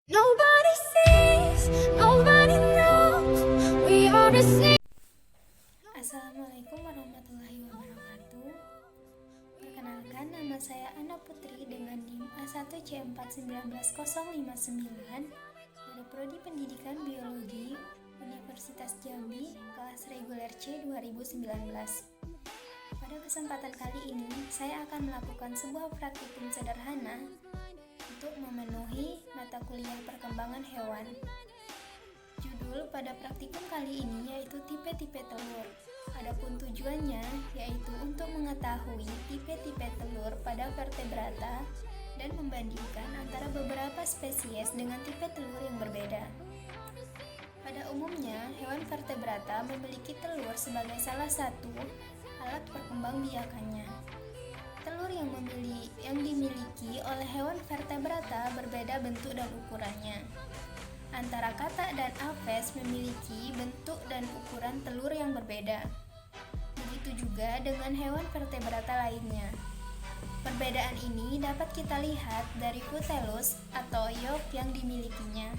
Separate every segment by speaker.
Speaker 1: Nobody sees, nobody knows, we are the same.
Speaker 2: Assalamualaikum warahmatullahi wabarakatuh. Perkenalkan, nama saya Ana Putri dengan NIM A1C4190059 dari Prodi Pendidikan Biologi Universitas Jambi, kelas reguler C 2019. Pada kesempatan kali ini, saya akan melakukan sebuah praktikum sederhana untuk memenuhi mata kuliah perkembangan hewan. Judul pada praktikum kali ini yaitu tipe-tipe telur. Adapun tujuannya yaitu untuk mengetahui tipe-tipe telur pada vertebrata dan membandingkan antara beberapa spesies dengan tipe telur yang berbeda. Pada umumnya, hewan vertebrata memiliki telur sebagai salah satu alat perkembangbiakannya. Telur yang dimiliki oleh hewan vertebrata berbeda bentuk dan ukurannya. Antara katak dan aves memiliki bentuk dan ukuran telur yang berbeda. Begitu juga dengan hewan vertebrata lainnya. Perbedaan ini dapat kita lihat dari kutellus atau yolk yang dimilikinya.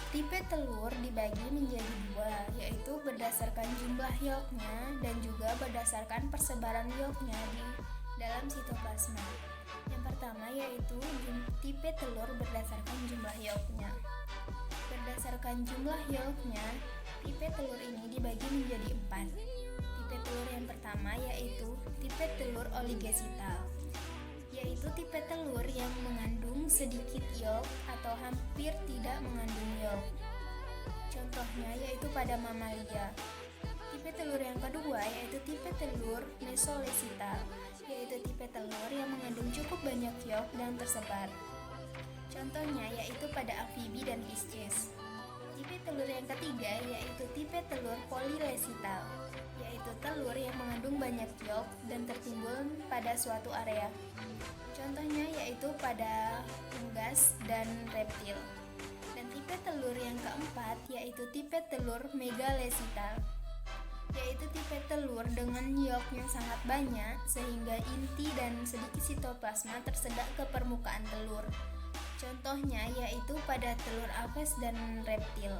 Speaker 2: Tipe telur dibagi menjadi dua, yaitu berdasarkan jumlah yolknya dan juga berdasarkan persebaran yolknya di dalam sitoplasma. Yang pertama yaitu tipe telur berdasarkan jumlah yolknya. Berdasarkan jumlah yolknya, tipe telur ini dibagi menjadi 4. Tipe telur yang pertama yaitu tipe telur oligesital, yaitu tipe telur yang mengandung sedikit yolk atau hampir tidak mengandung yolk. Contohnya yaitu pada mamalia. Tipe telur yang kedua yaitu tipe telur mesolesital, yaitu tipe telur yang mengandung cukup banyak yolk dan tersebar. Contohnya yaitu pada amfibi dan pisces. Tipe telur yang ketiga yaitu tipe telur polilesital, yaitu telur yang mengandung banyak yolk dan tertimbun pada suatu area. Contohnya yaitu pada unggas dan reptil. Dan tipe telur yang keempat yaitu tipe telur megalesital, yaitu tipe telur dengan yolk yang sangat banyak sehingga inti dan sedikit sitoplasma tersedak ke permukaan telur. Contohnya yaitu pada telur aves dan reptil.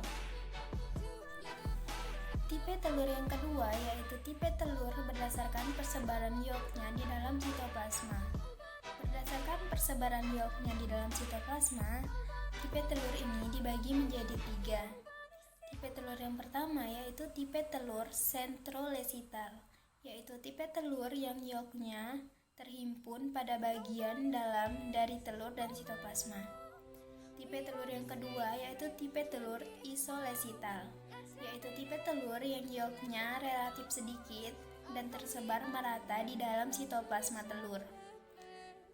Speaker 2: Tipe telur yang kedua yaitu tipe telur berdasarkan persebaran yolknya di dalam sitoplasma. Berdasarkan persebaran yolknya di dalam sitoplasma, tipe telur ini dibagi menjadi 3. Tipe telur yang pertama yaitu tipe telur centrolesital, yaitu tipe telur yang yolknya terhimpun pada bagian dalam dari telur dan sitoplasma. Tipe telur yang kedua yaitu tipe telur isolesital, yaitu tipe telur yang yolknya relatif sedikit dan tersebar merata di dalam sitoplasma telur.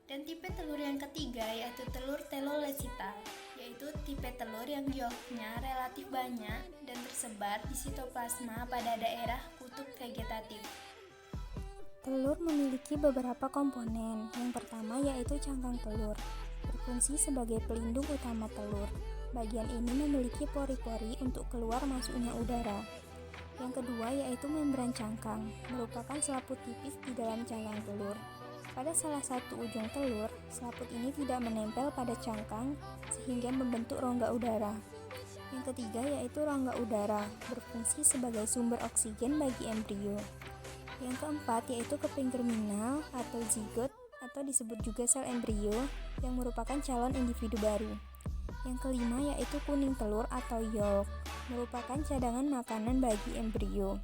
Speaker 2: Dan tipe telur yang ketiga yaitu telur telolesital, yaitu tipe telur yang yolknya relatif banyak dan tersebar di sitoplasma pada daerah kutub vegetatif.
Speaker 3: Telur memiliki beberapa komponen. Yang pertama yaitu cangkang telur, berfungsi sebagai pelindung utama telur. Bagian ini memiliki pori-pori untuk keluar masuknya udara. Yang kedua yaitu membran cangkang, merupakan selaput tipis di dalam cangkang telur. Pada salah satu ujung telur, selaput ini tidak menempel pada cangkang sehingga membentuk rongga udara. Yang ketiga yaitu rongga udara, berfungsi sebagai sumber oksigen bagi embrio. Yang keempat yaitu keping germinal atau zigot atau disebut juga sel embrio yang merupakan calon individu baru. Yang kelima yaitu kuning telur atau yolk, merupakan cadangan makanan bagi embrio.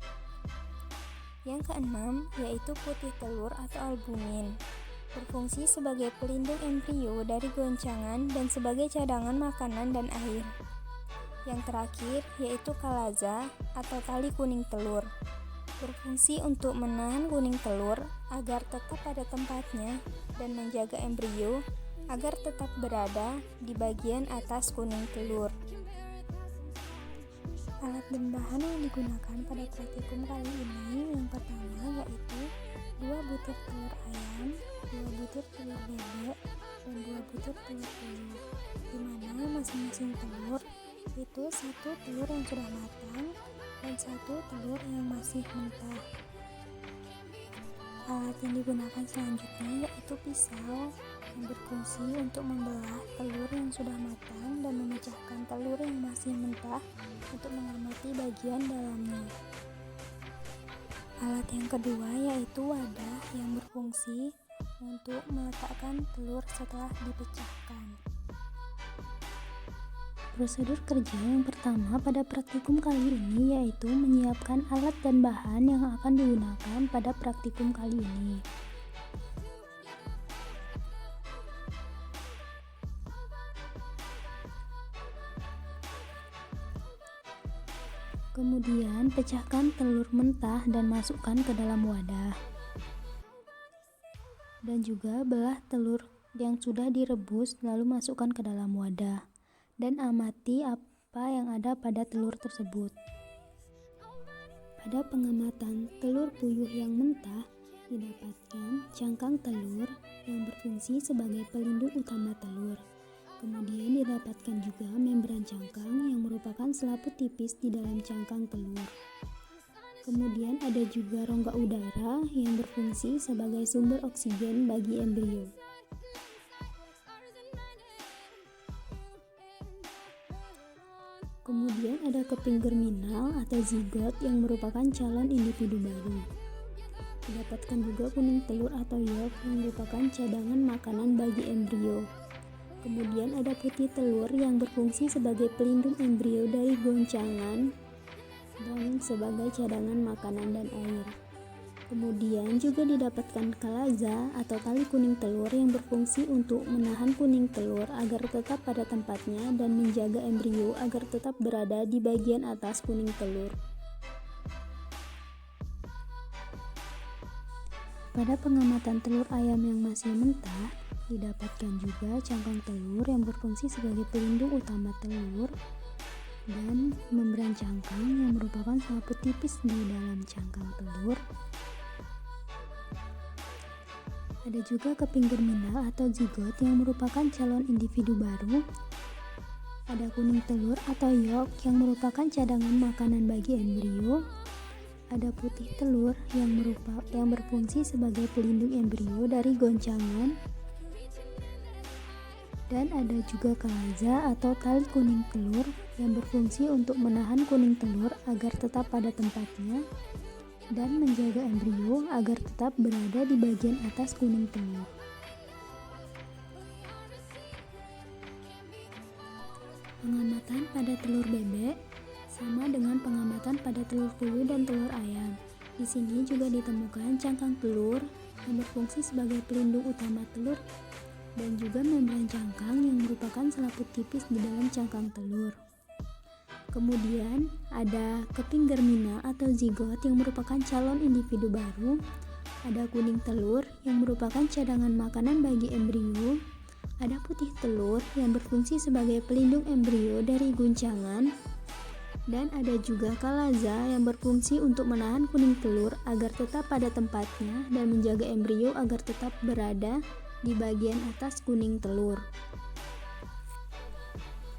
Speaker 3: Yang keenam yaitu putih telur atau albumin, berfungsi sebagai pelindung embrio dari goncangan dan sebagai cadangan makanan dan air. Yang terakhir yaitu kalaza atau tali kuning telur, berfungsi untuk menahan kuning telur agar tetap pada tempatnya dan menjaga embrio agar tetap berada di bagian atas kuning telur. Alat dan bahan yang digunakan pada praktikum kali ini yang pertama yaitu 2 butir telur ayam, 2 butir telur bebek, dan 2 butir telur puyuh, di mana masing-masing telur itu 1 telur yang sudah matang dan 1 telur yang masih mentah. Alat yang digunakan selanjutnya yaitu pisau, yang berfungsi untuk membelah telur yang sudah matang dan memecahkan telur yang masih mentah untuk mengamati bagian dalamnya. Alat yang kedua yaitu wadah yang berfungsi untuk meletakkan telur setelah dipecahkan. Prosedur kerja yang pertama pada praktikum kali ini yaitu menyiapkan alat dan bahan yang akan digunakan pada praktikum kali ini. Kemudian pecahkan telur mentah dan masukkan ke dalam wadah. Dan juga belah telur yang sudah direbus lalu masukkan ke dalam wadah. Dan amati apa yang ada pada telur tersebut. Pada pengamatan telur puyuh yang mentah, didapatkan cangkang telur yang berfungsi sebagai pelindung utama telur. Kemudian didapatkan juga membran cangkang yang merupakan selaput tipis di dalam cangkang telur. Kemudian ada juga rongga udara yang berfungsi sebagai sumber oksigen bagi embrio. Kemudian ada keping germinal atau zigot yang merupakan calon individu baru. Didapatkan juga kuning telur atau yolk yang merupakan cadangan makanan bagi embrio. Kemudian ada putih telur yang berfungsi sebagai pelindung embrio dari goncangan dan sebagai cadangan makanan dan air. Kemudian juga didapatkan kalaza atau tali kuning telur yang berfungsi untuk menahan kuning telur agar tetap pada tempatnya dan menjaga embrio agar tetap berada di bagian atas kuning telur. Pada pengamatan telur ayam yang masih mentah, didapatkan juga cangkang telur yang berfungsi sebagai pelindung utama telur dan membran cangkang yang merupakan selaput tipis di dalam cangkang telur. Ada juga keping germinal atau zigot yang merupakan calon individu baru. Ada kuning telur atau yolk yang merupakan cadangan makanan bagi embrio. Ada putih telur yang berfungsi sebagai pelindung embrio dari goncangan. Dan ada juga kalaza atau tali kuning telur yang berfungsi untuk menahan kuning telur agar tetap pada tempatnya dan menjaga embrio agar tetap berada di bagian atas kuning telur. Pengamatan pada telur bebek sama dengan pengamatan pada telur puyuh dan telur ayam. Di sini juga ditemukan cangkang telur yang berfungsi sebagai pelindung utama telur dan juga membran cangkang yang merupakan selaput tipis di dalam cangkang telur. Kemudian ada keping germinal atau zigot yang merupakan calon individu baru. Ada kuning telur yang merupakan cadangan makanan bagi embrio. Ada putih telur yang berfungsi sebagai pelindung embrio dari guncangan. Dan ada juga kalaza yang berfungsi untuk menahan kuning telur agar tetap pada tempatnya dan menjaga embrio agar tetap berada di bagian atas kuning telur.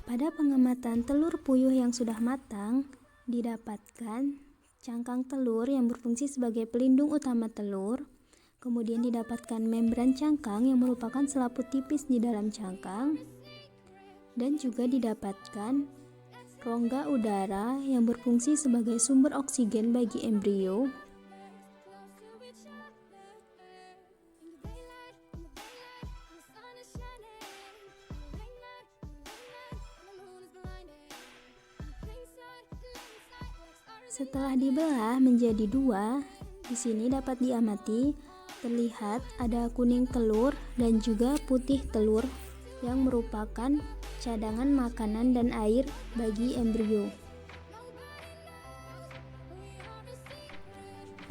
Speaker 3: Pada pengamatan telur puyuh yang sudah matang, didapatkan cangkang telur yang berfungsi sebagai pelindung utama telur. Kemudian didapatkan membran cangkang yang merupakan selaput tipis di dalam cangkang. Dan juga didapatkan rongga udara yang berfungsi sebagai sumber oksigen bagi embrio. Setelah dibelah menjadi dua, di sini dapat diamati terlihat ada kuning telur dan juga putih telur yang merupakan cadangan makanan dan air bagi embrio.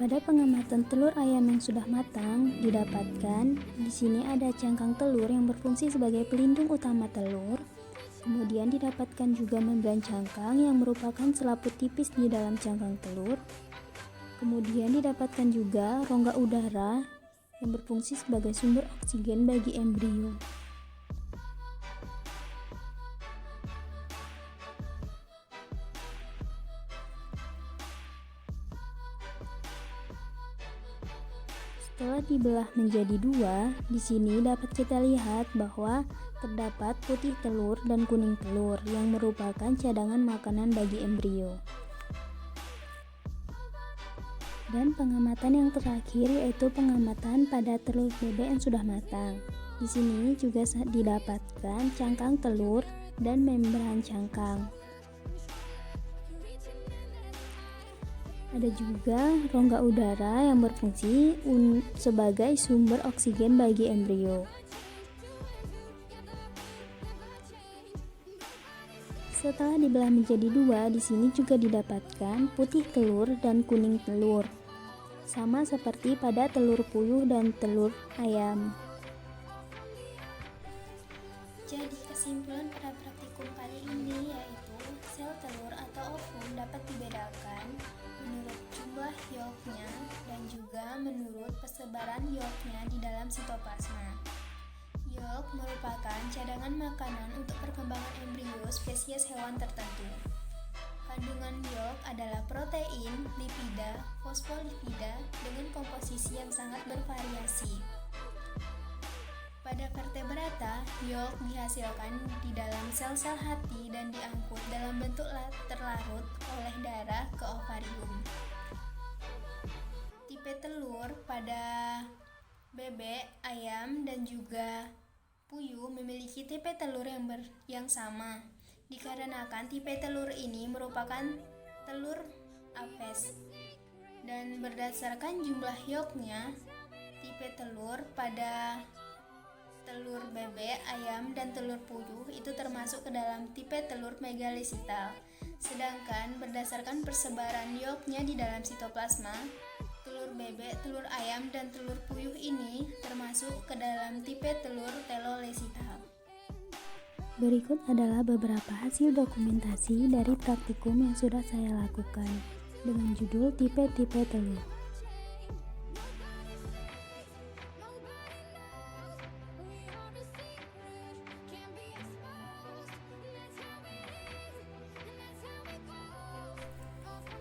Speaker 3: Pada pengamatan telur ayam yang sudah matang, didapatkan di sini ada cangkang telur yang berfungsi sebagai pelindung utama telur. Kemudian didapatkan juga membran cangkang yang merupakan selaput tipis di dalam cangkang telur. Kemudian didapatkan juga rongga udara yang berfungsi sebagai sumber oksigen bagi embrio. Setelah dibelah menjadi dua, di sini dapat kita lihat bahwa terdapat putih telur dan kuning telur yang merupakan cadangan makanan bagi embrio. Dan pengamatan yang terakhir yaitu pengamatan pada telur bebek yang sudah matang. Di sini juga didapatkan cangkang telur dan membran cangkang. Ada juga rongga udara yang berfungsi sebagai sumber oksigen bagi embrio. Setelah dibelah menjadi dua, di sini juga didapatkan putih telur dan kuning telur. Sama seperti pada telur puyuh dan telur ayam.
Speaker 2: Jadi kesimpulan pada praktikum kali ini yaitu sel telur atau ovum dapat dibedakan menurut jumlah yolknya dan juga menurut persebaran yolknya di dalam sitoplasma. Yolk merupakan cadangan makanan untuk perkembangan embrio spesies hewan tertentu. Kandungan yolk adalah protein, lipida, fosfolipida dengan komposisi yang sangat bervariasi. Pada vertebrata, yolk dihasilkan di dalam sel-sel hati dan diangkut dalam bentuk terlarut oleh darah ke ovarium. Tipe telur pada bebek, ayam, dan juga puyuh memiliki tipe telur yang sama, dikarenakan tipe telur ini merupakan telur apes. Dan berdasarkan jumlah yolknya, tipe telur pada telur bebek, ayam, dan telur puyuh itu termasuk ke dalam tipe telur megalesital. Sedangkan berdasarkan persebaran yolknya di dalam sitoplasma, telur bebek, telur ayam, dan telur puyuh ini termasuk ke dalam tipe telur telolesital.
Speaker 3: Berikut adalah beberapa hasil dokumentasi dari praktikum yang sudah saya lakukan dengan judul tipe-tipe telur.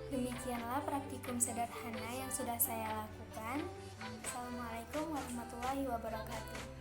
Speaker 2: Demikianlah praktikum sederhana yang sudah saya lakukan. Assalamualaikum warahmatullahi wabarakatuh.